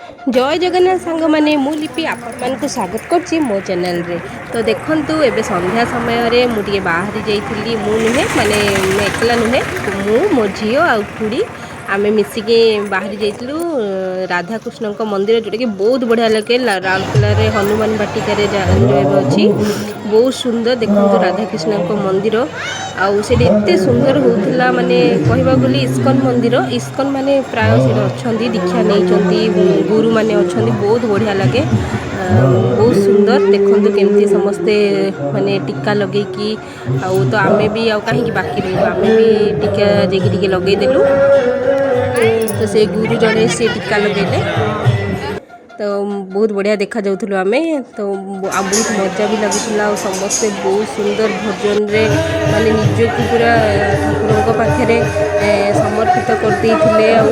जय जगन्नाथ सांग मैंने मु लिपि आपण स्वागत करछि मो चैनल रे। तो देखंतु एबे संध्या समय रे मु टिके बाहरी जाइथिली मु नुहे माने एकला नुहे मु मो झियो आ खुड़ी आमे मिसिके बाहरी जाइथिलु राधा कृष्ण को मंदिर जोटा कि बहुत बढ़िया लगे राउरकेला रे हनुमान बाटिका रे अच्छी बहुत सुंदर देखंतु राधा कृष्ण को मंदिर आउ से एते सुंदर होउथिला माने कहबा गली इस्कन मंदिर इस्कन माने प्राय से अच्छी दीक्षा नहीं गुरु माने अच्छी बहुत बढ़िया लगे बहुत सुंदर देखंतु केमती समस्ते माने टीका लगे कि आउ तो आमे भी आउ कहीं बाकी रही आमे भी टीका जेकी लगे देलु तो से गुरु जड़े से टीका लगेले तो बहुत बढ़िया देखा जाउथुलो आमे तो बहुत मजा भी लगुला समस्ते बहुत सुंदर भजन रे माने निजको पूरा ठाकुर पाखे समर्पित कर देइथिले आ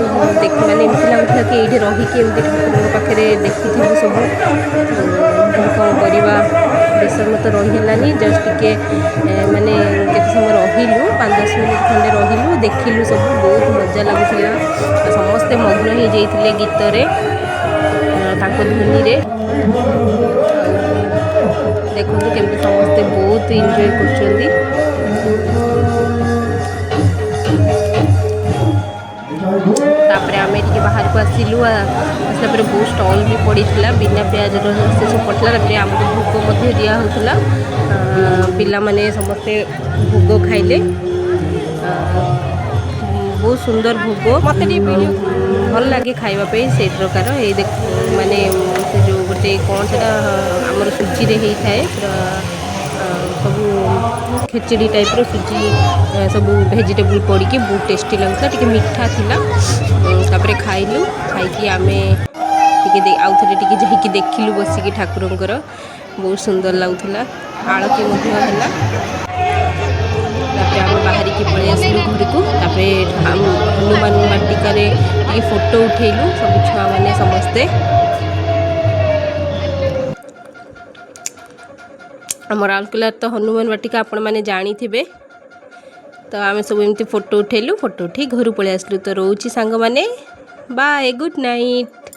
देख माने एमती लगुला कि ये रहीकि एमती ठाकुर पाखे देखी सब कौन करवा विषम तो रहीलानी जस्ट टिके माने केते समय रहिलु 5-10 मिनट खंडे रहिलु देखिलु सब बहुत मजा लगुला समस्ते मग्न हो जाइथिले गीत रे ताको धुनी रे देखो केमती समस्ते बहुत एंजॉय करछंदी तापरे आमे टिके बाहर को आसिलु आसला पर बहुत स्टॉल भी पड़ीथिला बिना प्याज से सब पड़ला तापरे हमको भोग मध्ये दिया होतला पिला माने समस्ते भोग खाइले बहुत सुंदर भोग मत भल लगे खावाई से प्रकार ये देख माने से जो गोटे कौन से आमर सुजी रे ही थाए सब खिचड़ी टाइप रो सुजी सब वेजिटेबल पड़ी के बहुत टेस्टी लगता टिके मीठा थिला तापरे खाइलु खाई आमे टिके आउ थे टिके जाइकी देखिलु बसिकी ठाकुरंकर बहुत सुंदर लगुला आळती मध्य हला तापरे आम बाहरी की पड़े आसलु घर को तापरे हनुमान बाटिका रे टिके फोटो उठेलु सब छुआ माने समस्ते आम राउरकेला तो हनुमान बाटिका आपण मैंने जानी थे तो आम सब एमती फोटो उठेलु फोटो उठे घर पलि आसलु तो रोची सांग माने बाय गुड नाइट।